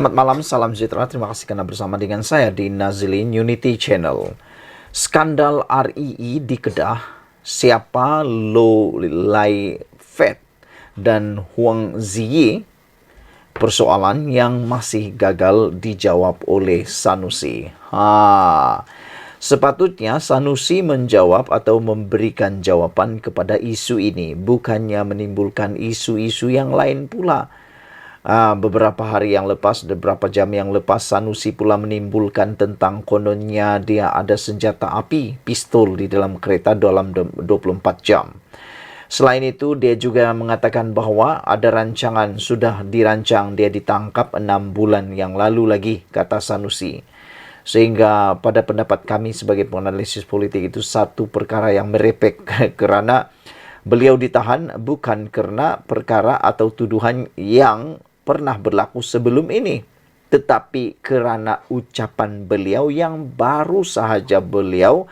Selamat malam, salam sejahtera. Terima kasih karena bersama dengan saya di Nazilin Unity Channel. Skandal RII di Kedah, siapa Lo Lai Fat dan Huang Ziyi, persoalan yang masih gagal dijawab oleh Sanusi. Sepatutnya Sanusi menjawab atau memberikan jawaban kepada isu ini, bukannya menimbulkan isu-isu yang lain pula. Beberapa hari yang lepas, beberapa jam yang lepas, Sanusi pula menimbulkan tentang kononnya dia ada senjata api, pistol di dalam kereta dalam 24 jam. Selain itu, dia juga mengatakan bahawa ada rancangan, sudah dirancang, dia ditangkap 6 bulan yang lalu lagi, kata Sanusi. Sehingga pada pendapat kami sebagai penganalisis politik itu satu perkara yang merepek kerana beliau ditahan bukan kerana perkara atau tuduhan yang pernah berlaku sebelum ini, tetapi kerana ucapan beliau yang baru sahaja beliau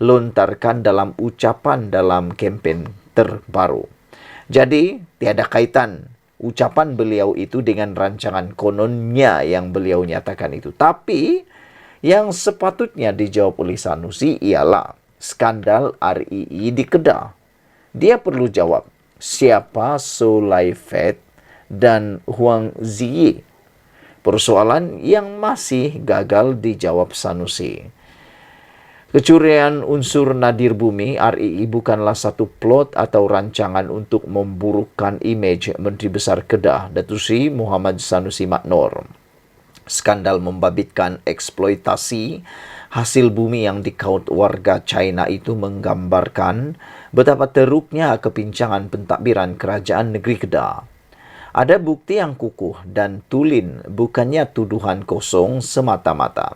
lontarkan dalam ucapan dalam kempen terbaru. Jadi, tiada kaitan ucapan beliau itu dengan rancangan kononnya yang beliau nyatakan itu. Tapi, yang sepatutnya dijawab oleh Sanusi ialah skandal RII di Kedah. Dia perlu jawab, siapa So Lai Fat dan Huang Ziyi? Persoalan yang masih gagal dijawab Sanusi. Kecurian unsur nadir bumi RII bukanlah satu plot atau rancangan untuk memburukkan imej Menteri Besar Kedah, Datuk Seri Muhammad Sanusi Maknor. Skandal membabitkan eksploitasi hasil bumi yang dikaut warga China itu menggambarkan betapa teruknya kepincangan pentadbiran kerajaan negeri Kedah. Ada bukti yang kukuh dan tulen, bukannya tuduhan kosong semata-mata.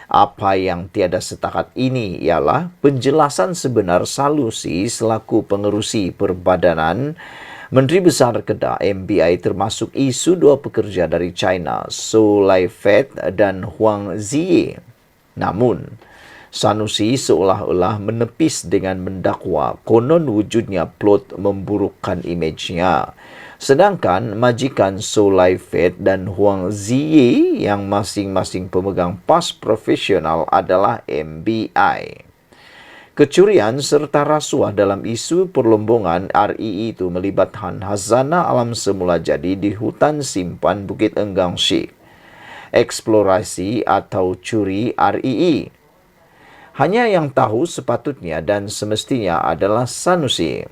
Apa yang tiada setakat ini ialah penjelasan sebenar Sanusi selaku pengerusi perbadanan Menteri Besar Kedah MBI termasuk isu dua pekerja dari China, So Lai Fat dan Huang Ziyi. Namun, Sanusi seolah-olah menepis dengan mendakwa konon wujudnya plot memburukkan imejnya. Sedangkan majikan So Lai Fat dan Huang Ziyi yang masing-masing pemegang pas profesional adalah MBI. Kecurian serta rasuah dalam isu perlombongan RII itu melibatkan hazana alam semula jadi di hutan simpan Bukit Enggang Syekh. Eksplorasi atau curi RII. Hanya yang tahu sepatutnya dan semestinya adalah Sanusi.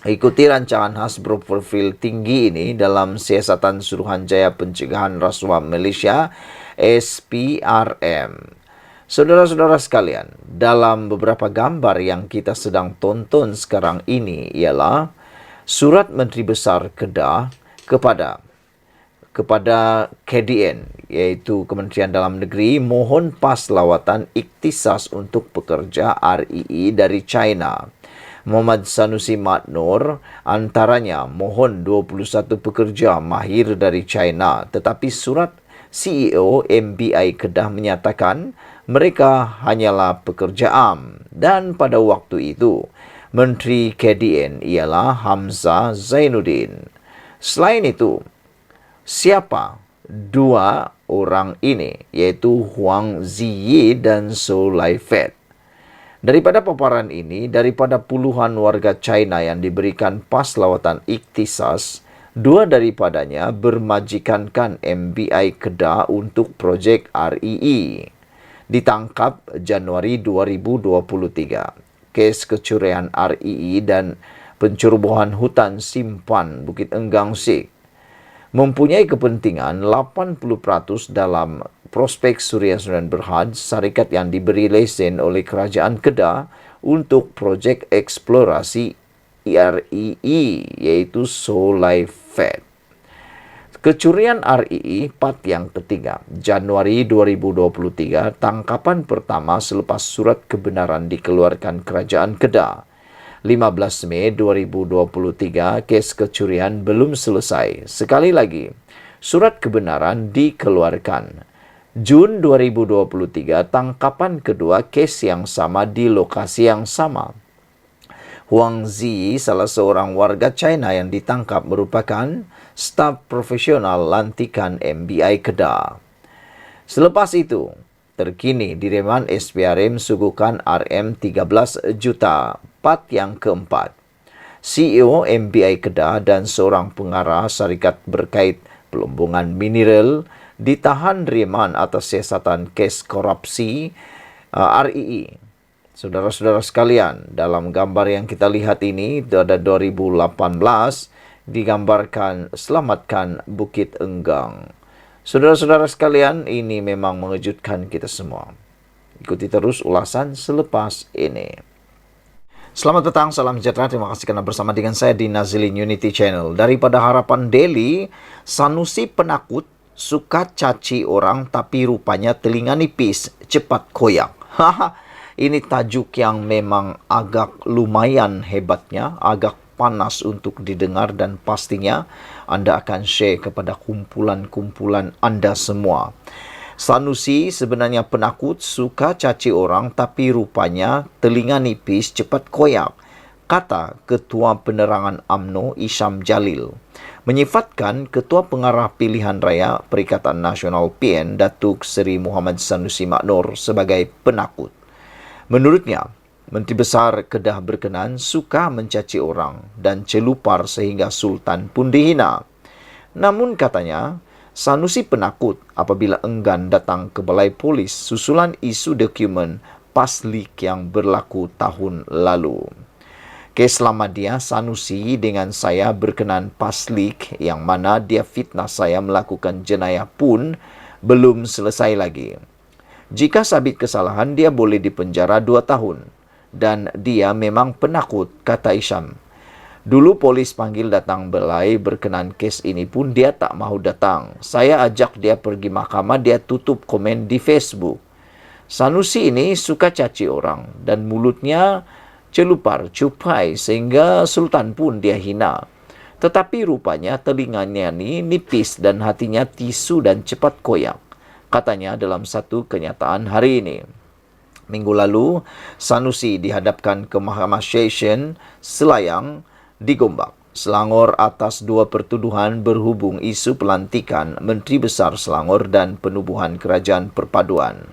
Ikuti rancangan khas berprofil tinggi ini dalam Siasatan Suruhanjaya Pencegahan Rasuah Malaysia SPRM. Saudara-saudara sekalian, dalam beberapa gambar yang kita sedang tonton sekarang ini ialah surat Menteri Besar Kedah kepada KDN, iaitu Kementerian Dalam Negeri, mohon pas lawatan ikhtisas untuk pekerja RII dari China. Muhammad Sanusi Maknor antaranya mohon 21 pekerja mahir dari China, tetapi surat CEO MBI Kedah menyatakan mereka hanyalah pekerja am, dan pada waktu itu Menteri KDN ialah Hamzah Zainuddin. Selain itu, siapa dua orang ini, iaitu Huang Ziyi dan So Lai Fat? Daripada paparan ini, daripada puluhan warga China yang diberikan pas lawatan ikhtisas, dua daripadanya bermajikankan MBI Kedah untuk projek RII. Ditangkap Januari 2023. Kes kecurian RII dan pencerobohan hutan simpan Bukit Enggang Syekh mempunyai kepentingan 80% dalam prospek Suria Sudan Berhad, syarikat yang diberi lesen oleh Kerajaan Kedah untuk projek eksplorasi RII, iaitu So Lai Fat. Kecurian RII part yang ketiga, Januari 2023, tangkapan pertama selepas surat kebenaran dikeluarkan Kerajaan Kedah. 15 Mei 2023, kes kecurian belum selesai. Sekali lagi, surat kebenaran dikeluarkan. Jun 2023, tangkapan kedua kes yang sama di lokasi yang sama. Huang Zi, salah seorang warga China yang ditangkap, merupakan staf profesional lantikan MBI Kedah. Selepas itu, terkini direman SPRM suguhkan RM13 juta, part yang keempat. CEO MBI Kedah dan seorang pengarah syarikat berkait pelumbungan mineral ditahan reman atas siasatan kes korupsi RII. Saudara-saudara sekalian, dalam gambar yang kita lihat ini, pada 2018 digambarkan selamatkan Bukit Enggang. Saudara-saudara sekalian, ini memang mengejutkan kita semua. Ikuti terus ulasan selepas ini. Selamat datang, salam sejahtera. Terima kasih kerana bersama dengan saya di Nazilin Unity Channel. Daripada Harapan Daily, Sanusi penakut, suka caci orang tapi rupanya telinga nipis, cepat koyak. Ini tajuk yang memang agak lumayan hebatnya, agak panas untuk didengar, dan pastinya anda akan share kepada kumpulan-kumpulan anda semua. Sanusi sebenarnya penakut, suka caci orang tapi rupanya telinga nipis, cepat koyak, kata Ketua Penerangan UMNO Isham Jalil, menyifatkan Ketua Pengarah Pilihan Raya Perikatan Nasional PN Datuk Seri Muhammad Sanusi Maknor sebagai penakut. Menurutnya, Menteri Besar Kedah berkenan suka mencaci orang dan celupar sehingga Sultan pun dihina. Namun katanya, Sanusi penakut apabila enggan datang ke Balai Polis susulan isu dokumen paslik yang berlaku tahun lalu. Kes lama dia, Sanusi dengan saya berkenan paslik yang mana dia fitnah saya melakukan jenayah pun belum selesai lagi. Jika sabit kesalahan, dia boleh dipenjara 2 tahun. Dan dia memang penakut, kata Isham. Dulu polis panggil datang balai berkenan kes ini pun dia tak mahu datang. Saya ajak dia pergi mahkamah, dia tutup komen di Facebook. Sanusi ini suka caci orang dan mulutnya celupar, cupai sehingga Sultan pun dia hina. Tetapi rupanya telinganya ni nipis dan hatinya tisu dan cepat koyak, katanya dalam satu kenyataan hari ini. Minggu lalu, Sanusi dihadapkan ke Mahkamah Session Selayang di Gombak, Selangor atas 2 pertuduhan berhubung isu pelantikan Menteri Besar Selangor dan penubuhan Kerajaan Perpaduan.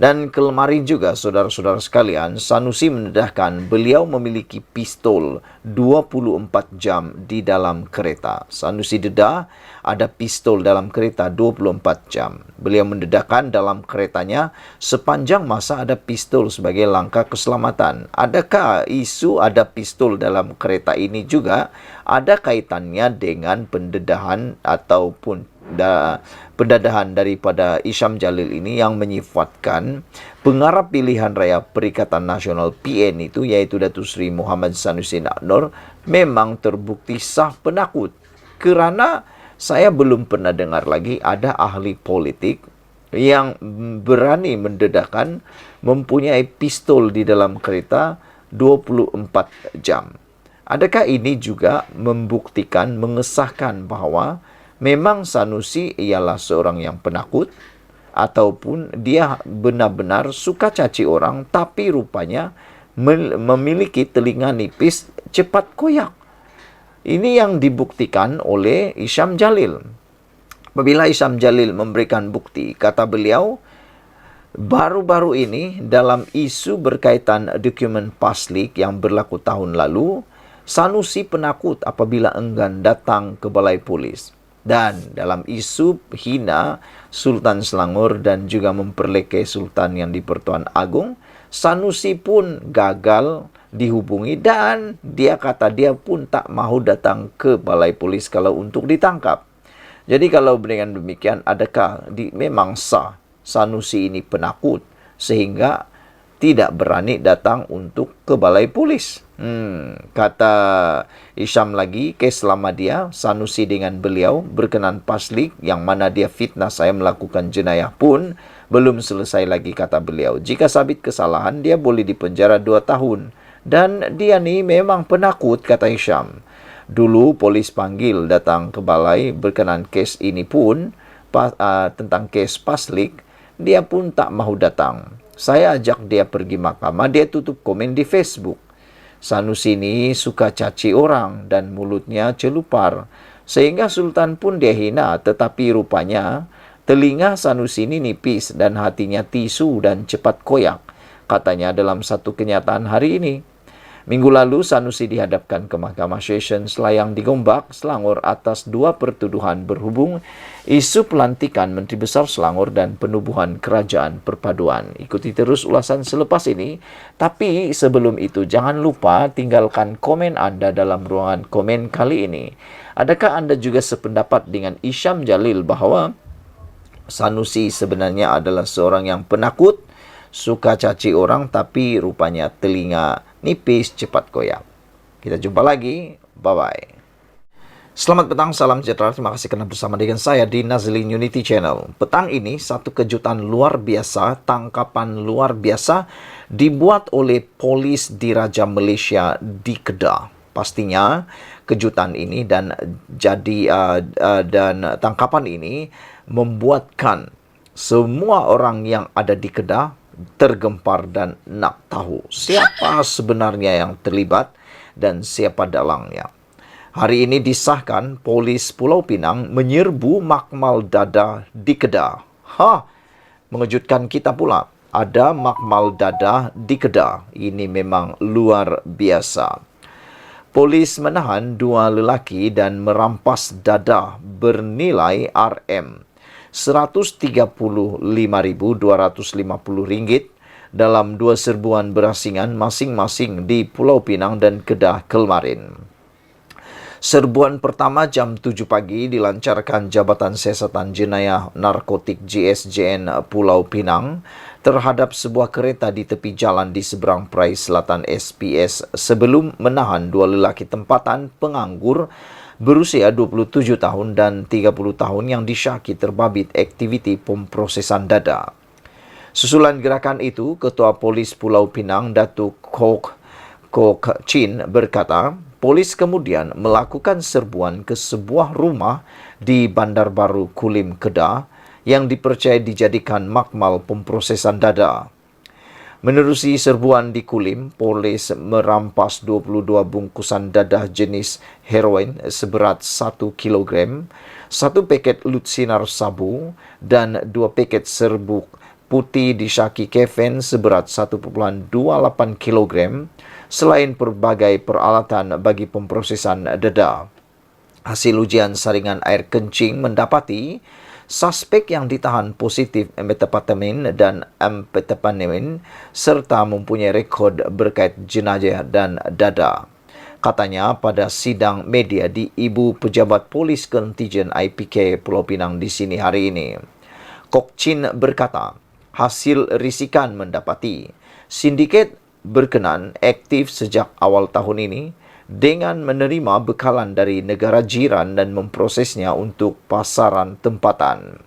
Dan kemarin juga, saudara-saudara sekalian, Sanusi mendedahkan beliau memiliki pistol 24 jam di dalam kereta. Sanusi dedah ada pistol dalam kereta 24 jam. Beliau mendedahkan dalam keretanya sepanjang masa ada pistol sebagai langkah keselamatan. Adakah isu ada pistol dalam kereta ini juga ada kaitannya dengan pendedahan ataupun pendadahan daripada Isham Jalil ini yang menyifatkan Pengarah Pilihan Raya Perikatan Nasional PN itu, iaitu Datuk Seri Muhammad Sanusi Maknor, memang terbukti sah penakut. Kerana saya belum pernah dengar lagi ada ahli politik yang berani mendedahkan mempunyai pistol di dalam kereta 24 jam. Adakah ini juga membuktikan, mengesahkan bahawa memang Sanusi ialah seorang yang penakut ataupun dia benar-benar suka caci orang tapi rupanya memiliki telinga nipis, cepat koyak? Ini yang dibuktikan oleh Isham Jalil. Apabila Isham Jalil memberikan bukti, kata beliau, baru-baru ini dalam isu berkaitan dokumen paslik yang berlaku tahun lalu, Sanusi penakut apabila enggan datang ke Balai Polis. Dan dalam isu hina Sultan Selangor dan juga memperlekai Sultan yang di Pertuan Agong, Sanusi pun gagal dihubungi dan dia kata dia pun tak mahu datang ke Balai Polis kalau untuk ditangkap. Jadi kalau dengan demikian, adakah memang sah Sanusi ini penakut sehingga tidak berani datang untuk ke Balai Polis? Kata Isham lagi, kes lama dia, Sanusi dengan beliau berkenan paslik yang mana dia fitnah saya melakukan jenayah pun belum selesai lagi, kata beliau. Jika sabit kesalahan, dia boleh dipenjara 2 tahun. Dan dia ni memang penakut, kata Isham. Dulu polis panggil datang ke balai berkenan kes ini pun, tentang kes paslik, dia pun tak mahu datang. Saya ajak dia pergi mahkamah, dia tutup komen di Facebook. Sanusi ini suka caci orang dan mulutnya celupar, sehingga Sultan pun dia hina, tetapi rupanya telinga Sanusi ini nipis dan hatinya tisu dan cepat koyak, katanya dalam satu kenyataan hari ini. Minggu lalu, Sanusi dihadapkan ke Mahkamah Sessions Selayang di Gombak, Selangor atas 2 pertuduhan berhubung isu pelantikan Menteri Besar Selangor dan penubuhan Kerajaan Perpaduan. Ikuti terus ulasan selepas ini, tapi sebelum itu jangan lupa tinggalkan komen Anda dalam ruangan komen kali ini. Adakah Anda juga sependapat dengan Isyam Jalil bahwa Sanusi sebenarnya adalah seorang yang penakut, suka caci orang, tapi rupanya telinga nipis cepat koyak? Kita jumpa lagi. Bye-bye. Selamat petang, salam sejahtera. Terima kasih karena bersama dengan saya di Nazlin Unity Channel. Petang ini satu kejutan luar biasa, tangkapan luar biasa dibuat oleh polis Diraja Malaysia di Kedah. Pastinya kejutan ini dan tangkapan ini membuatkan semua orang yang ada di Kedah tergempar dan nak tahu siapa sebenarnya yang terlibat dan siapa dalangnya. Hari ini disahkan polis Pulau Pinang menyerbu makmal dada di Kedah. Mengejutkan kita pula. Ada makmal dada di Kedah. Ini memang luar biasa. Polis menahan 2 lelaki dan merampas dada bernilai RM135.250 dalam 2 serbuan berasingan masing-masing di Pulau Pinang dan Kedah kemarin. Serbuan pertama jam 7 pagi dilancarkan Jabatan Siasatan Jenayah Narkotik JSJN Pulau Pinang terhadap sebuah kereta di tepi jalan di seberang Perai Selatan SPS sebelum menahan 2 lelaki tempatan penganggur berusia 27 tahun dan 30 tahun yang disyaki terbabit aktiviti pemprosesan dada. Susulan gerakan itu, Ketua Polis Pulau Pinang Datuk Kok Chin berkata, polis kemudian melakukan serbuan ke sebuah rumah di Bandar Baru Kulim, Kedah yang dipercaya dijadikan makmal pemprosesan dada. Menerusi serbuan di Kulim, polis merampas 22 bungkusan dadah jenis heroin seberat 1 kg, 1 paket lutsinar sabu, dan 2 paket serbuk putih disyaki kefen seberat 1,28 kg, selain berbagai peralatan bagi pemprosesan dada. Hasil ujian saringan air kencing mendapati suspek yang ditahan positif methamphetamine dan amphetamine serta mempunyai rekod berkait jenayah dan dada. Katanya pada sidang media di Ibu Pejabat Polis Kontijen IPK Pulau Pinang di sini hari ini. Kok Chin berkata, hasil risikan mendapati sindiket berkenan aktif sejak awal tahun ini dengan menerima bekalan dari negara jiran dan memprosesnya untuk pasaran tempatan.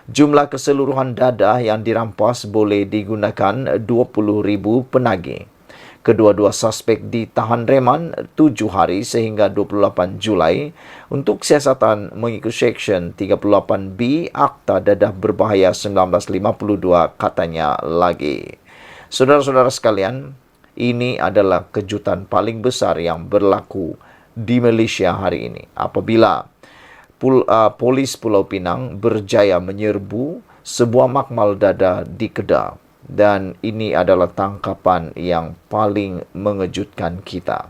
Jumlah keseluruhan dadah yang dirampas boleh digunakan 20,000 penagih. Kedua-dua suspek ditahan reman 7 hari sehingga 28 Julai untuk siasatan mengikut Seksyen 38B Akta Dadah Berbahaya 1952, katanya lagi. Saudara-saudara sekalian, ini adalah kejutan paling besar yang berlaku di Malaysia hari ini. Apabila polis Pulau Pinang berjaya menyerbu sebuah makmal dada di Kedah. Dan ini adalah tangkapan yang paling mengejutkan kita.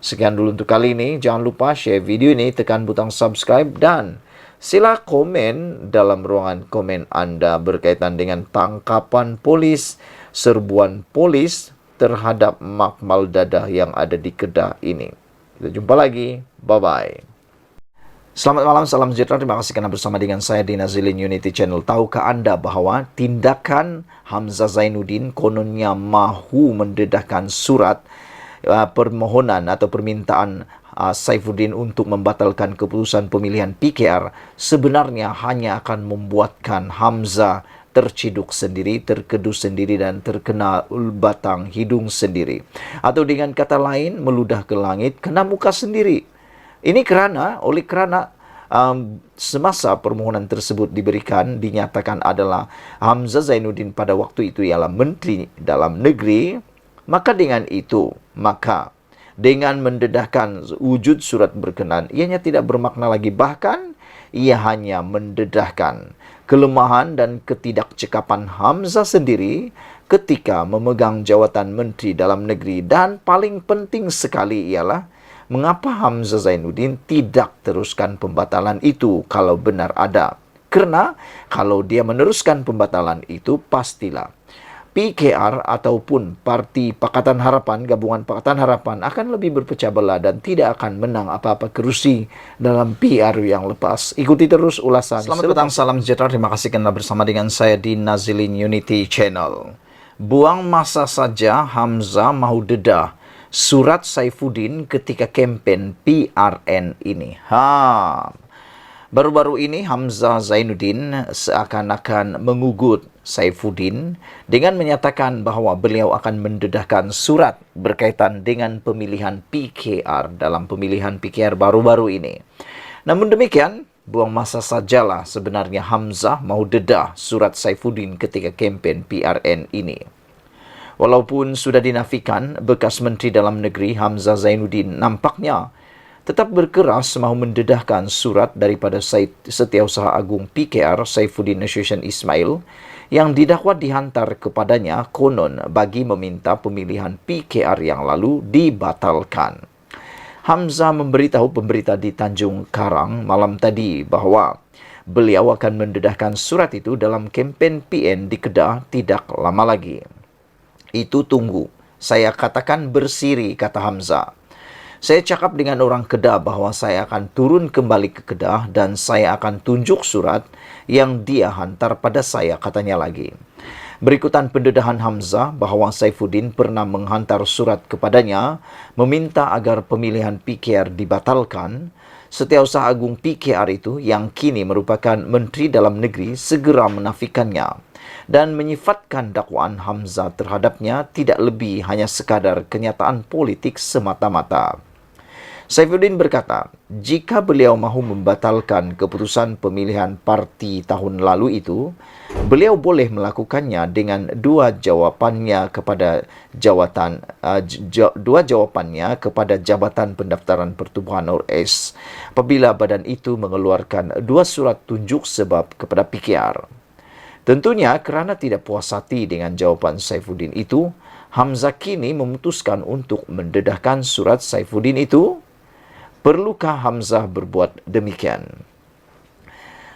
Sekian dulu untuk kali ini. Jangan lupa share video ini, tekan butang subscribe, dan sila komen dalam ruangan komen Anda berkaitan dengan tangkapan polis, serbuan polis terhadap makmal dadah yang ada di Kedah ini. Kita jumpa lagi. Bye-bye. Selamat malam, salam sejahtera. Terima kasih karena bersama dengan saya di Nazlin Unity Channel. Tahukah Anda bahwa tindakan Hamzah Zainuddin kononnya mahu mendedahkan surat permohonan atau permintaan Saifuddin untuk membatalkan keputusan pemilihan PKR sebenarnya hanya akan membuatkan Hamzah terciduk sendiri, terkedus sendiri, dan terkena batang hidung sendiri. Atau dengan kata lain, meludah ke langit, kena muka sendiri. Ini karena semasa permohonan tersebut diberikan, dinyatakan adalah Hamzah Zainuddin pada waktu itu ialah Menteri Dalam Negeri, Maka dengan mendedahkan wujud surat berkenan, ianya tidak bermakna lagi, bahkan ia hanya mendedahkan kelemahan dan ketidakcekapan Hamzah sendiri ketika memegang jawatan Menteri Dalam Negeri. Dan paling penting sekali ialah mengapa Hamzah Zainuddin tidak teruskan pembatalan itu kalau benar ada. Karena kalau dia meneruskan pembatalan itu, pastilah PKR ataupun Parti Pakatan Harapan, Gabungan Pakatan Harapan akan lebih berpecah belah dan tidak akan menang apa-apa kerusi dalam PRU yang lepas. Ikuti terus ulasan. Selamat petang, salam sejahtera. Terima kasih karena bersama dengan saya di Nazilin Unity Channel. Buang masa saja Hamzah mau dedah surat Saifuddin ketika kempen PRN ini. Baru-baru ini Hamzah Zainuddin seakan-akan mengugut Saifuddin dengan menyatakan bahwa beliau akan mendedahkan surat berkaitan dengan pemilihan PKR dalam pemilihan PKR baru-baru ini. Namun demikian, buang masa sajalah sebenarnya Hamzah mau dedah surat Saifuddin ketika kempen PRN ini. Walaupun sudah dinafikan, bekas Menteri Dalam Negeri Hamzah Zainuddin nampaknya tetap berkeras mahu mendedahkan surat daripada Setiausaha Agung PKR Saifuddin Nasution Ismail yang didakwa dihantar kepadanya konon bagi meminta pemilihan PKR yang lalu dibatalkan. Hamzah memberitahu pemberita di Tanjung Karang malam tadi bahwa beliau akan mendedahkan surat itu dalam kempen PN di Kedah tidak lama lagi. Itu tunggu, saya katakan bersiri, kata Hamzah. Saya cakap dengan orang Kedah bahwa saya akan turun kembali ke Kedah dan saya akan tunjuk surat yang dia hantar pada saya, katanya lagi. Berikutan pendedahan Hamzah bahwa Saifuddin pernah menghantar surat kepadanya meminta agar pemilihan PKR dibatalkan. Setiausaha Agung PKR itu yang kini merupakan Menteri Dalam Negeri segera menafikannya dan menyifatkan dakwaan Hamzah terhadapnya tidak lebih hanya sekadar kenyataan politik semata-mata. Saifuddin berkata, jika beliau mahu membatalkan keputusan pemilihan parti tahun lalu itu, beliau boleh melakukannya dengan dua jawapannya kepada Jabatan Pendaftaran Pertubuhan ORS apabila badan itu mengeluarkan dua surat tunjuk sebab kepada PKR. Tentunya kerana tidak puas hati dengan jawapan Saifuddin itu, Hamzah kini memutuskan untuk mendedahkan surat Saifuddin itu. Perlukah Hamzah berbuat demikian?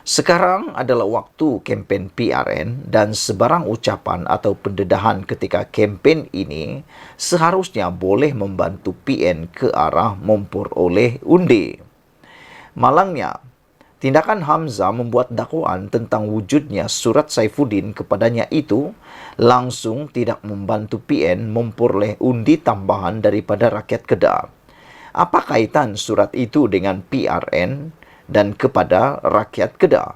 Sekarang adalah waktu kempen PRN dan sebarang ucapan atau pendedahan ketika kempen ini seharusnya boleh membantu PN ke arah memperoleh undi. Malangnya, tindakan Hamzah membuat dakwaan tentang wujudnya surat Saifuddin kepadanya itu langsung tidak membantu PN memperoleh undi tambahan daripada rakyat Kedah. Apa kaitan surat itu dengan PRN dan kepada rakyat Kedah?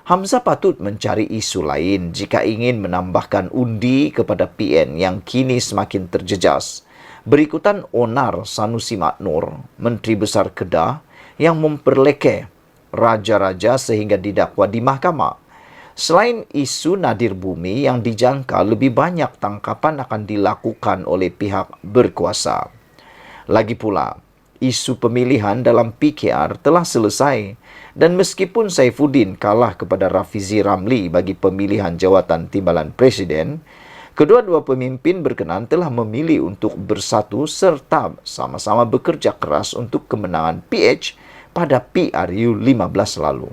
Hamzah patut mencari isu lain jika ingin menambahkan undi kepada PN yang kini semakin terjejas. Berikutan onar Sanusi Maknur, Menteri Besar Kedah, yang memperlekeh raja-raja sehingga didakwa di mahkamah. Selain isu nadir bumi yang dijangka lebih banyak tangkapan akan dilakukan oleh pihak berkuasa. Lagi pula, isu pemilihan dalam PKR telah selesai dan meskipun Saifuddin kalah kepada Rafizi Ramli bagi pemilihan jawatan timbalan presiden, kedua-dua pemimpin berkenan telah memilih untuk bersatu serta sama-sama bekerja keras untuk kemenangan PH pada PRU 15 lalu.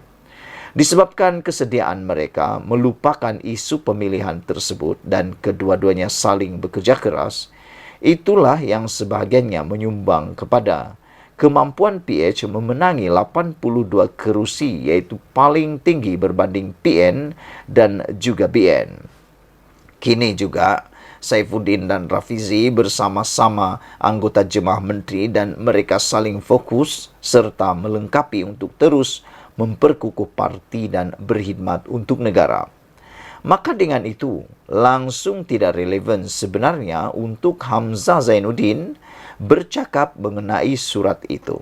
Disebabkan kesediaan mereka melupakan isu pemilihan tersebut dan kedua-duanya saling bekerja keras, itulah yang sebahagiannya menyumbang kepada kemampuan PH memenangi 82 kerusi, yaitu paling tinggi berbanding PN dan juga BN. Kini juga Saifuddin dan Rafizi bersama-sama anggota Jemaah Menteri dan mereka saling fokus serta melengkapi untuk terus memperkukuh parti dan berkhidmat untuk negara. Maka dengan itu, langsung tidak relevan sebenarnya untuk Hamzah Zainuddin bercakap mengenai surat itu.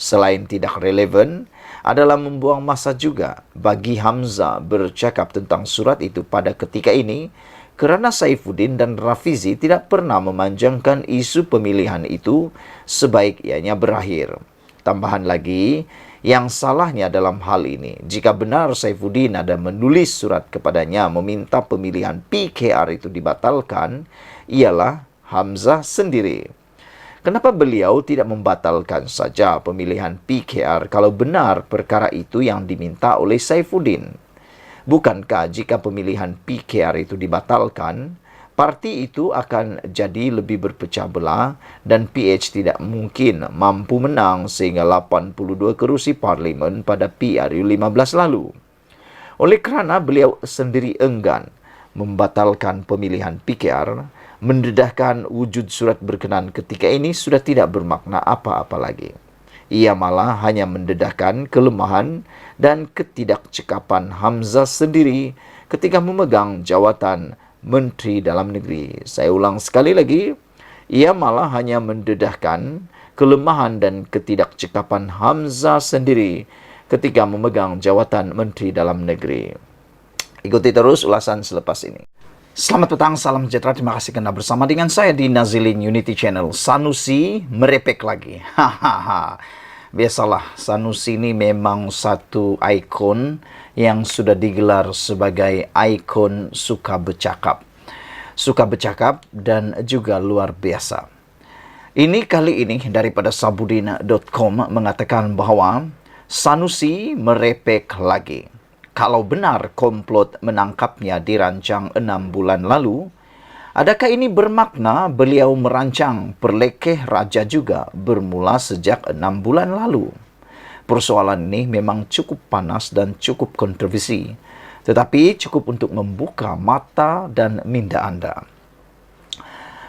Selain tidak relevan, adalah membuang masa juga bagi Hamzah bercakap tentang surat itu pada ketika ini, Kerana Saifuddin dan Rafizi tidak pernah memanjangkan isu pemilihan itu sebaik ianya berakhir. Tambahan lagi, yang salahnya dalam hal ini, jika benar Saifuddin ada menulis surat kepadanya meminta pemilihan PKR itu dibatalkan, ialah Hamzah sendiri. Kenapa beliau tidak membatalkan saja pemilihan PKR kalau benar perkara itu yang diminta oleh Saifuddin? Bukankah jika pemilihan PKR itu dibatalkan, parti itu akan jadi lebih berpecah belah dan PH tidak mungkin mampu menang sehingga 82 kerusi parlimen pada PRU 15 lalu. Oleh kerana beliau sendiri enggan membatalkan pemilihan PKR, mendedahkan wujud surat berkenan ketika ini sudah tidak bermakna apa-apa lagi. Ia malah hanya mendedahkan kelemahan dan ketidakcekapan Hamzah sendiri ketika memegang jawatan Menteri Dalam Negeri. Saya ulang sekali lagi, ia malah hanya mendedahkan kelemahan dan ketidakcekapan Hamzah sendiri ketika memegang jawatan Menteri Dalam Negeri. Ikuti terus ulasan selepas ini. Selamat petang, salam sejahtera. Terima kasih kerana bersama dengan saya di Nazilin Unity Channel. Sanusi merepek lagi. Hahaha. Biasalah, Sanusi ini memang satu ikon yang sudah digelar sebagai ikon suka bercakap. Suka bercakap dan juga luar biasa. Ini kali ini daripada Sabudin.com mengatakan bahawa Sanusi merepek lagi. Kalau benar komplot menangkapnya dirancang 6 bulan lalu, adakah ini bermakna beliau merancang perlekeh raja juga bermula sejak 6 bulan lalu? Persoalan ini memang cukup panas dan cukup kontroversi, tetapi cukup untuk membuka mata dan minda anda.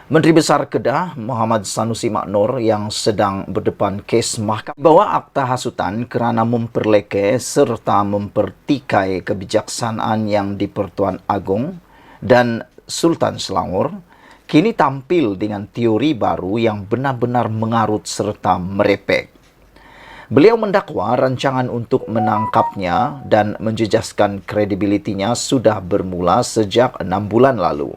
Menteri Besar Kedah Muhammad Sanusi Maknor yang sedang berdepan kes mahkamah bawa akta hasutan kerana memperlekeh serta mempertikai kebijaksanaan yang di-Pertuan Agong dan Sultan Selangor, kini tampil dengan teori baru yang benar-benar mengarut serta merepek. Beliau mendakwa rancangan untuk menangkapnya dan menjejaskan kredibilitinya sudah bermula sejak 6 bulan lalu.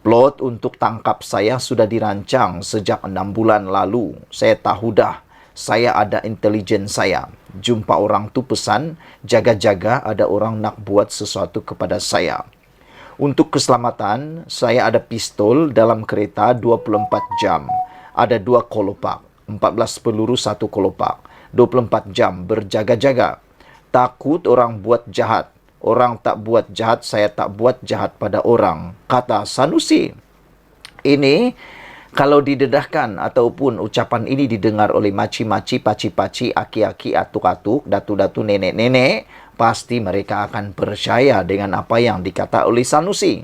Plot untuk tangkap saya sudah dirancang sejak 6 bulan lalu. Saya tahu dah, saya ada intelijen saya. Jumpa orang tu pesan, jaga-jaga ada orang nak buat sesuatu kepada saya. Untuk keselamatan, saya ada pistol dalam kereta 24 jam. Ada 2 kolopak, 14 peluru 1 kolopak. 24 jam berjaga-jaga. Takut orang buat jahat. Orang tak buat jahat, saya tak buat jahat pada orang, kata Sanusi. Ini kalau didedahkan ataupun ucapan ini didengar oleh maci-maci, paci-paci, aki-aki, atuk-atuk, datu-datu, nenek-nenek, pasti mereka akan percaya dengan apa yang dikata oleh Sanusi.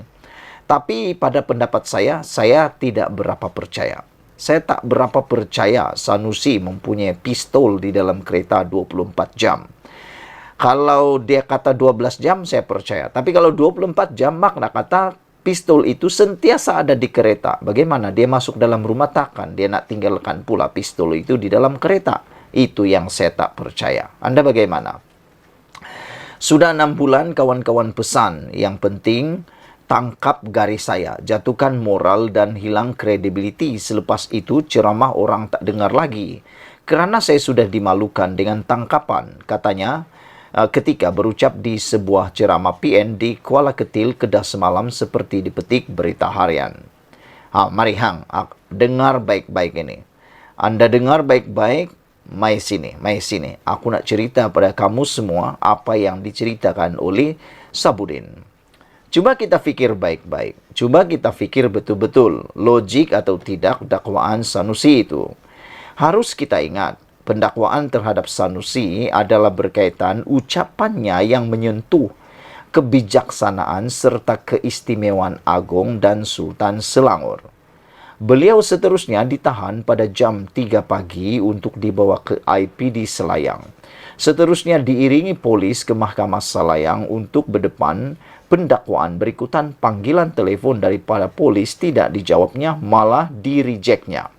Tapi pada pendapat saya tidak berapa percaya. Saya tak berapa percaya Sanusi mempunyai pistol di dalam kereta 24 jam. Kalau dia kata 12 jam, saya percaya. Tapi kalau 24 jam, makna kata pistol itu sentiasa ada di kereta. Bagaimana dia masuk dalam rumah, takkan dia nak tinggalkan pula pistol itu di dalam kereta. Itu yang saya tak percaya. Anda bagaimana? Sudah 6 bulan kawan-kawan pesan. Yang penting, tangkap garis saya. Jatuhkan moral dan hilang kredibiliti. Selepas itu, ceramah orang tak dengar lagi. Kerana saya sudah dimalukan dengan tangkapan, katanya, ketika berucap di sebuah ceramah PN di Kuala Ketil, Kedah semalam seperti dipetik berita harian. Mari hang, dengar baik-baik ini. Anda dengar baik-baik, mai sini. Aku nak cerita pada kamu semua apa yang diceritakan oleh Sabudin. Cuba kita fikir baik-baik. Cuba kita fikir betul-betul logik atau tidak dakwaan Sanusi itu. Harus kita ingat, pendakwaan terhadap Sanusi adalah berkaitan ucapannya yang menyentuh kebijaksanaan serta keistimewaan Agong dan Sultan Selangor. Beliau seterusnya ditahan pada jam 3 pagi untuk dibawa ke IPD Selayang. Seterusnya diiringi polis ke Mahkamah Selayang untuk berdepan pendakwaan. Berikutan panggilan telefon daripada polis tidak dijawabnya, malah direjeknya.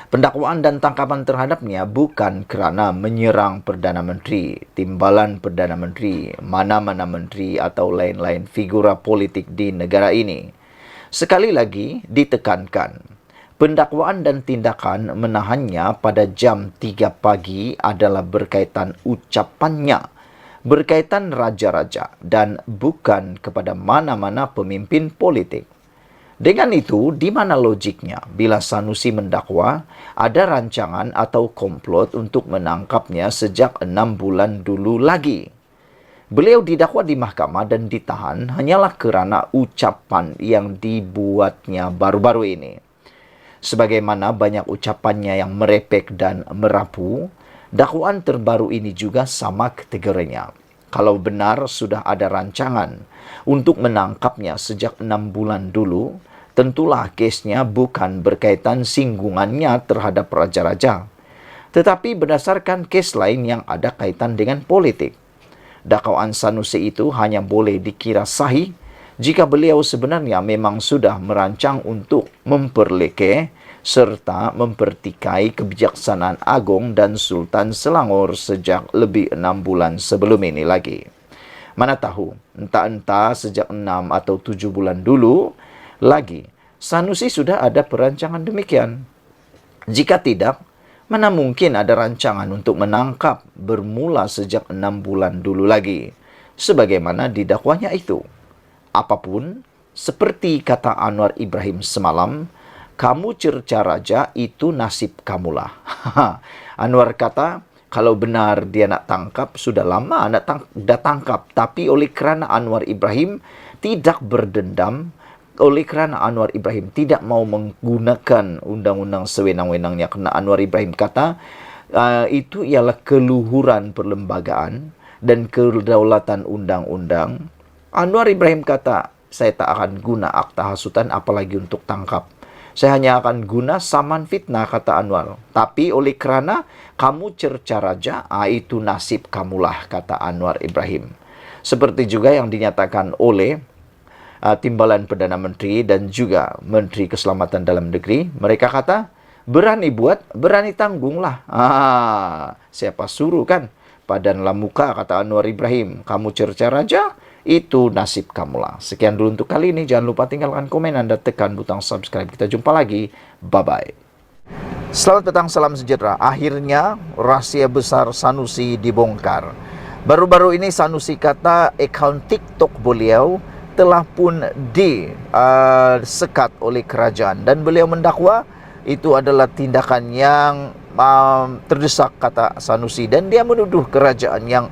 Pendakwaan dan tangkapan terhadapnya bukan kerana menyerang Perdana Menteri, timbalan Perdana Menteri, mana-mana menteri atau lain-lain figura politik di negara ini. Sekali lagi ditekankan, pendakwaan dan tindakan menahannya pada jam 3 pagi adalah berkaitan ucapannya, berkaitan raja-raja dan bukan kepada mana-mana pemimpin politik. Dengan itu, di mana logiknya bila Sanusi mendakwa ada rancangan atau komplot untuk menangkapnya sejak 6 bulan dulu lagi? Beliau didakwa di mahkamah dan ditahan hanyalah kerana ucapan yang dibuatnya baru-baru ini. Sebagaimana banyak ucapannya yang merepek dan merapu, dakwaan terbaru ini juga sama kategorinya. Kalau benar sudah ada rancangan untuk menangkapnya sejak 6 bulan dulu, tentulah kesnya bukan berkaitan singgungannya terhadap raja-raja, tetapi berdasarkan kes lain yang ada kaitan dengan politik. Dakwaan Sanusi itu hanya boleh dikira sahih jika beliau sebenarnya memang sudah merancang untuk memperlekeh serta mempertikai kebijaksanaan agung dan Sultan Selangor sejak lebih 6 bulan sebelum ini lagi. Mana tahu, entah-entah sejak 6 atau 7 bulan dulu lagi, Sanusi sudah ada perancangan demikian. Jika tidak, mana mungkin ada rancangan untuk menangkap bermula sejak 6 bulan dulu lagi, sebagaimana didakwanya itu. Apapun, seperti kata Anwar Ibrahim semalam, kamu cerca raja, itu nasib kamulah. Anwar kata, kalau benar dia nak tangkap, sudah lama dah tangkap. Tapi oleh kerana Anwar Ibrahim tidak berdendam, oleh kerana Anwar Ibrahim tidak mau menggunakan undang-undang sewenang-wenangnya, kerana Anwar Ibrahim kata, itu ialah keluhuran perlembagaan dan kedaulatan undang-undang. Anwar Ibrahim kata, saya tak akan guna akta hasutan apalagi untuk tangkap. Saya hanya akan guna saman fitnah, kata Anwar. Tapi oleh kerana kamu cerca raja, itu nasib kamulah, kata Anwar Ibrahim. Seperti juga yang dinyatakan oleh timbalan Perdana Menteri dan juga Menteri Keselamatan Dalam Negeri. Mereka kata, berani buat, berani tanggunglah. Siapa suruh kan? Padanlah muka, kata Anwar Ibrahim. Kamu cerca raja, itu nasib kamulah. Sekian dulu untuk kali ini. Jangan lupa tinggalkan komen dan tekan butang subscribe. Kita jumpa lagi. Bye-bye. Selamat petang, salam sejahtera. Akhirnya, rahasia besar Sanusi dibongkar. Baru-baru ini Sanusi kata akaun TikTok beliau telah pun disekat oleh kerajaan. Dan beliau mendakwa itu adalah tindakan yang terdesak, kata Sanusi. Dan dia menuduh kerajaan yang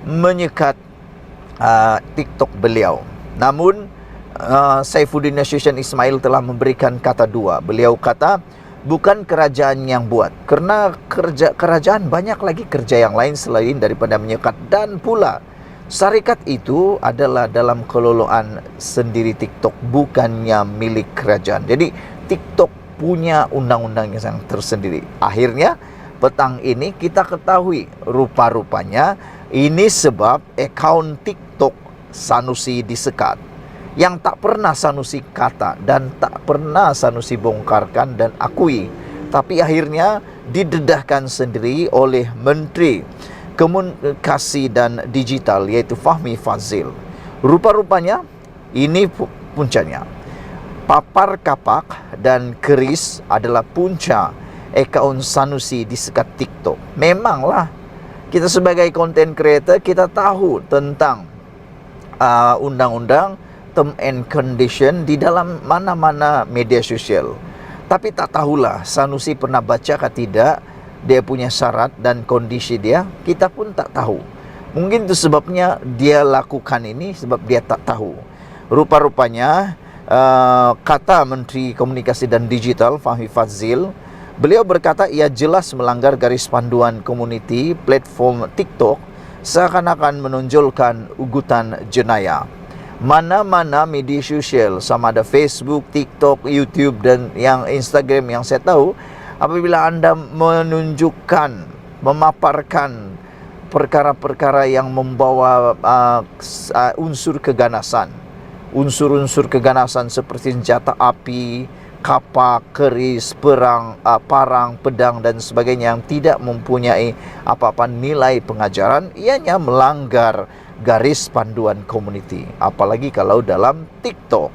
menyekat TikTok beliau. Namun Saifuddin Nasution Ismail telah memberikan kata dua. Beliau kata bukan kerajaan yang buat, kerana kerajaan banyak lagi kerja yang lain selain daripada menyekat. Dan pula syarikat itu adalah dalam kelolaan sendiri TikTok, bukannya milik kerajaan. Jadi TikTok punya undang-undang yang tersendiri. Akhirnya petang ini kita ketahui rupa-rupanya ini sebab akaun TikTok Sanusi disekat. Yang tak pernah Sanusi kata dan tak pernah Sanusi bongkarkan dan akui. Tapi akhirnya didedahkan sendiri oleh Menteri Komunikasi dan Digital, yaitu Fahmi Fadzil. Rupa-rupanya ini puncanya. Papar kapak dan keris adalah punca akaun Sanusi disekat TikTok. Memanglah, kita sebagai content creator, kita tahu tentang undang-undang term and condition di dalam mana-mana media sosial. Tapi tak tahulah Sanusi pernah baca ke tidak dia punya syarat dan kondisi dia. Kita pun tak tahu. Mungkin itu sebabnya dia lakukan ini, sebab dia tak tahu. Rupa-rupanya kata Menteri Komunikasi dan Digital Fahmi Fadzil, beliau berkata ia jelas melanggar garis panduan komuniti platform TikTok seakan-akan menonjolkan ugutan jenayah. Mana-mana media sosial, sama ada Facebook, TikTok, YouTube dan yang Instagram yang saya tahu, apabila anda menunjukkan, memaparkan perkara-perkara yang membawa unsur keganasan, unsur-unsur keganasan seperti senjata api, kapak, keris, parang, pedang dan sebagainya yang tidak mempunyai apa-apa nilai pengajaran, ianya melanggar garis panduan komuniti. Apalagi kalau dalam TikTok.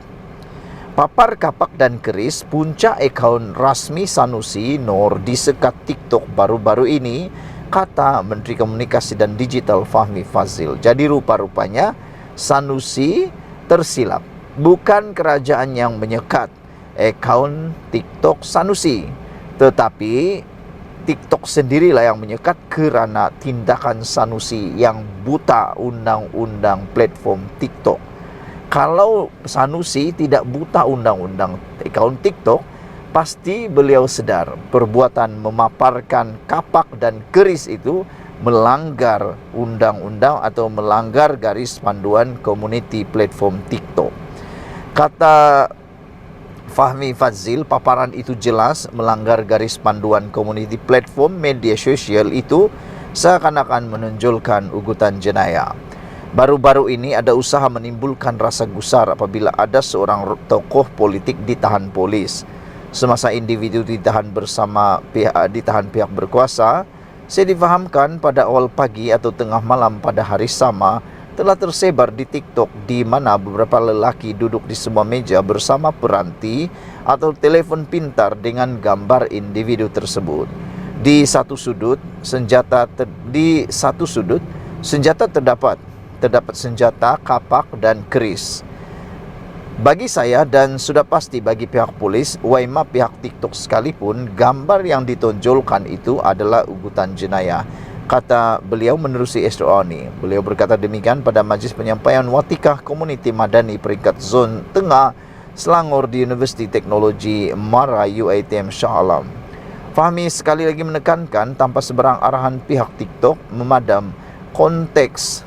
Papar kapak dan keris, puncak akaun rasmi Sanusi Nor disekat TikTok baru-baru ini, kata Menteri Komunikasi dan Digital Fahmi Fadzil. Jadi rupa-rupanya Sanusi tersilap. Bukan kerajaan yang menyekat akaun TikTok Sanusi, tetapi TikTok sendirilah yang menyekat kerana tindakan Sanusi yang buta undang-undang platform TikTok. Kalau Sanusi tidak buta undang-undang akaun TikTok, pasti beliau sedar perbuatan memaparkan kapak dan keris itu melanggar undang-undang atau melanggar garis panduan komuniti platform TikTok. Kata Fahmi Fadzil, paparan itu jelas melanggar garis panduan komuniti platform media sosial itu seakan-akan menonjolkan ugutan jenayah. Baru-baru ini ada usaha menimbulkan rasa gusar apabila ada seorang tokoh politik ditahan polis. Semasa individu ditahan pihak berkuasa, saya difahamkan pada awal pagi atau tengah malam pada hari sama telah tersebar di TikTok di mana beberapa lelaki duduk di sebuah meja bersama peranti atau telefon pintar dengan gambar individu tersebut. Di satu sudut senjata terdapat senjata, kapak dan keris. Bagi saya dan sudah pasti bagi pihak polis, waima pihak TikTok sekalipun, gambar yang ditonjolkan itu adalah ugutan jenayah, kata beliau menerusi SDO ini. Beliau berkata demikian pada Majlis Penyampaian Watikah Komuniti Madani peringkat Zon Tengah Selangor di Universiti Teknologi MARA UiTM Shah Alam. Fahmi sekali lagi menekankan tanpa seberang arahan pihak TikTok memadam konteks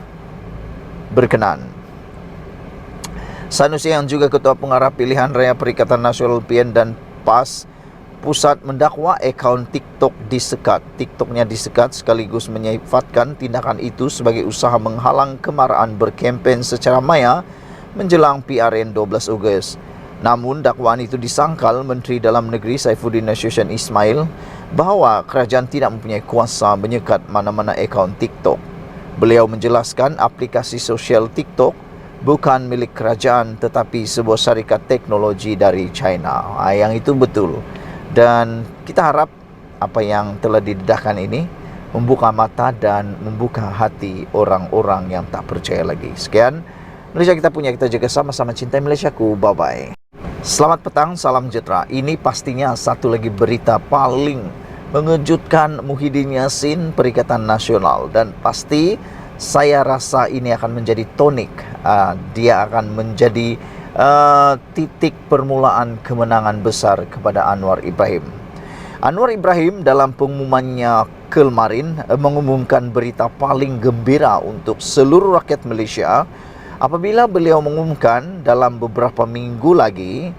berkenan. Sanusi yang juga Ketua Pengarah Pilihan Raya Perikatan Nasional PN dan PAS Pusat mendakwa akaun TikTok disekat. TikToknya disekat sekaligus menyifatkan tindakan itu sebagai usaha menghalang kemarahan berkempen secara maya menjelang PRN 12 Ogos. Namun dakwaan itu disangkal Menteri Dalam Negeri Saifuddin Nasution Ismail bahawa kerajaan tidak mempunyai kuasa menyekat mana-mana akaun TikTok. Beliau menjelaskan aplikasi sosial TikTok bukan milik kerajaan tetapi sebuah syarikat teknologi dari China. Yang itu betul. Dan kita harap apa yang telah didedahkan ini membuka mata dan membuka hati orang-orang yang tak percaya lagi. Sekian, Malaysia kita punya, kita jaga sama-sama, cintai Malaysiaku. Bye-bye. Selamat petang, salam sejahtera. Ini pastinya satu lagi berita paling mengejutkan Muhyiddin Yassin Perikatan Nasional. Dan pasti saya rasa ini akan menjadi tonik. Dia akan menjadi titik permulaan kemenangan besar kepada Anwar Ibrahim. Anwar Ibrahim dalam pengumumannya kemarin mengumumkan berita paling gembira untuk seluruh rakyat Malaysia apabila beliau mengumumkan dalam beberapa minggu lagi,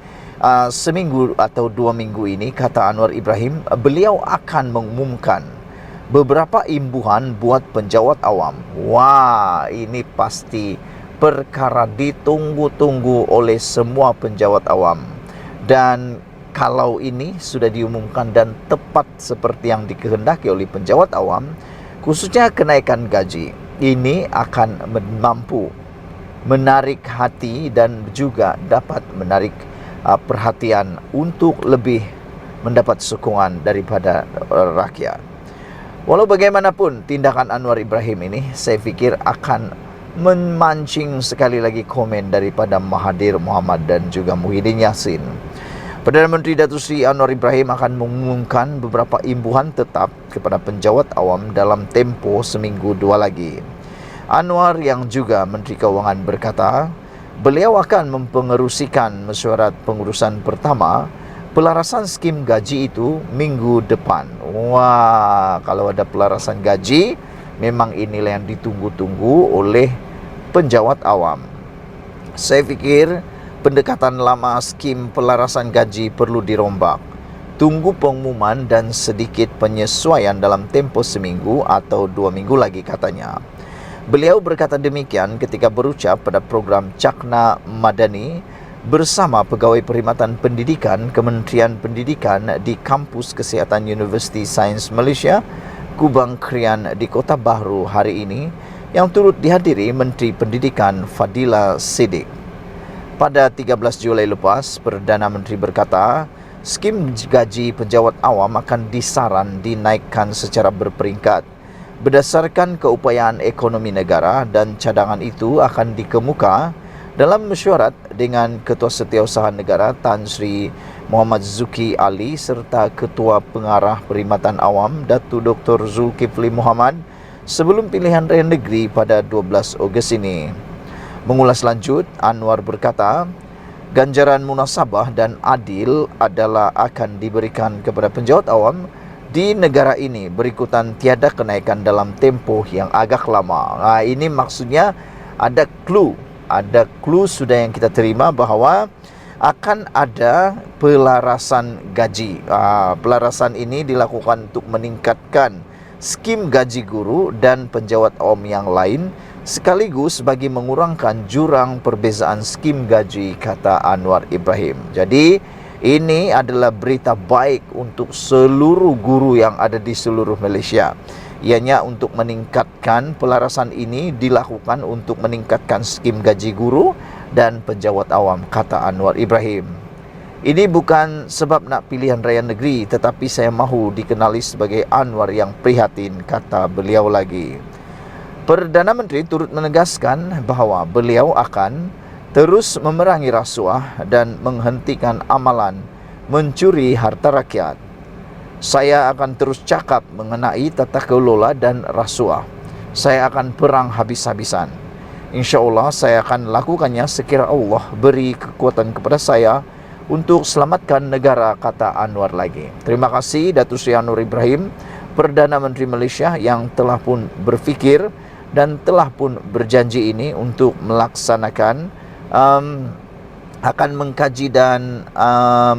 seminggu atau 2 minggu ini, kata Anwar Ibrahim, beliau akan mengumumkan beberapa imbuhan buat penjawat awam. Wah, ini pasti perkara ditunggu-tunggu oleh semua penjawat awam. Dan kalau ini sudah diumumkan dan tepat seperti yang dikehendaki oleh penjawat awam, khususnya kenaikan gaji, ini akan mampu menarik hati dan juga dapat menarik perhatian untuk lebih mendapat sokongan daripada rakyat. Walau bagaimanapun tindakan Anwar Ibrahim ini, saya fikir akan memancing sekali lagi komen daripada Mahathir Mohamad dan juga Muhyiddin Yassin. Perdana Menteri Datuk Seri Anwar Ibrahim akan mengumumkan beberapa imbuhan tetap kepada penjawat awam dalam tempoh seminggu 2 lagi. Anwar yang juga Menteri Keuangan berkata, beliau akan mempengerusikan mesyuarat pengurusan pertama pelarasan skim gaji itu minggu depan. Wah, kalau ada pelarasan gaji, memang inilah yang ditunggu-tunggu oleh penjawat awam. Saya fikir pendekatan lama skim pelarasan gaji perlu dirombak. Tunggu pengumuman dan sedikit penyesuaian dalam tempoh seminggu atau 2 minggu lagi, katanya. Beliau berkata demikian ketika berucap pada program Cakna Madani bersama pegawai perkhidmatan pendidikan Kementerian Pendidikan di Kampus Kesihatan Universiti Sains Malaysia, Kubang Krian di Kota Bahru hari ini, yang turut dihadiri Menteri Pendidikan Fadila Siddiq. Pada 13 Julai lepas, Perdana Menteri berkata, skim gaji penjawat awam akan disaran dinaikkan secara berperingkat berdasarkan keupayaan ekonomi negara, dan cadangan itu akan dikemuka dalam mesyuarat dengan Ketua Setiausaha Negara Tan Sri Muhammad Zuki Ali serta Ketua Pengarah Perkhidmatan Awam Datuk Dr. Zulkifli Muhammad sebelum pilihan raya negeri pada 12 Ogos ini. Mengulas lanjut, Anwar berkata, ganjaran munasabah dan adil adalah akan diberikan kepada penjawat awam di negara ini berikutan tiada kenaikan dalam tempoh yang agak lama. Ini maksudnya ada clue sudah yang kita terima bahawa akan ada pelarasan gaji. Pelarasan ini dilakukan untuk meningkatkan skim gaji guru dan penjawat awam yang lain, sekaligus bagi mengurangkan jurang perbezaan skim gaji, kata Anwar Ibrahim. Jadi ini adalah berita baik untuk seluruh guru yang ada di seluruh Malaysia. Ianya untuk meningkatkan pelarasan ini dilakukan untuk meningkatkan skim gaji guru dan penjawat awam, kata Anwar Ibrahim. Ini bukan sebab nak pilihan raya negeri, tetapi saya mahu dikenali sebagai Anwar yang prihatin, kata beliau lagi. Perdana Menteri turut menegaskan bahawa beliau akan terus memerangi rasuah dan menghentikan amalan mencuri harta rakyat. Saya akan terus cakap mengenai tata kelola dan rasuah. Saya akan perang habis-habisan. InsyaAllah saya akan lakukannya sekira Allah beri kekuatan kepada saya untuk selamatkan negara, kata Anwar lagi. Terima kasih Datuk Seri Anwar Ibrahim, Perdana Menteri Malaysia, yang telah pun berfikir dan telah pun berjanji ini untuk melaksanakan, akan mengkaji dan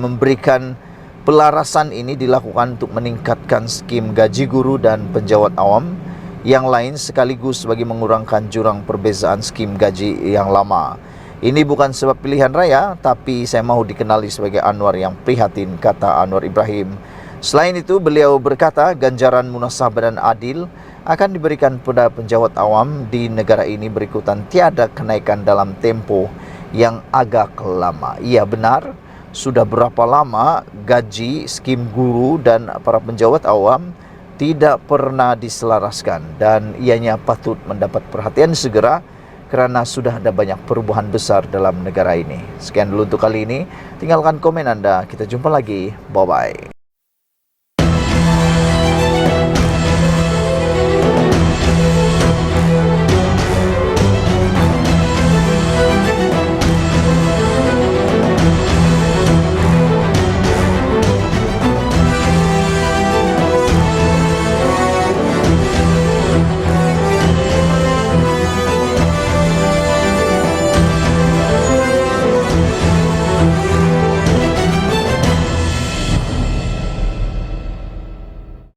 memberikan pelarasan ini dilakukan untuk meningkatkan skim gaji guru dan penjawat awam yang lain, sekaligus bagi mengurangkan jurang perbezaan skim gaji yang lama. Ini bukan sebab pilihan raya, tapi saya mahu dikenali sebagai Anwar yang prihatin, kata Anwar Ibrahim. Selain itu, beliau berkata ganjaran munasabah dan adil akan diberikan pada penjawat awam di negara ini berikutan tiada kenaikan dalam tempoh yang agak lama. Ia benar, sudah berapa lama gaji, skim guru dan para penjawat awam tidak pernah diselaraskan, dan ianya patut mendapat perhatian segera kerana sudah ada banyak perubahan besar dalam negara ini. Sekian dulu untuk kali ini. Tinggalkan komen anda. Kita jumpa lagi. Bye-bye.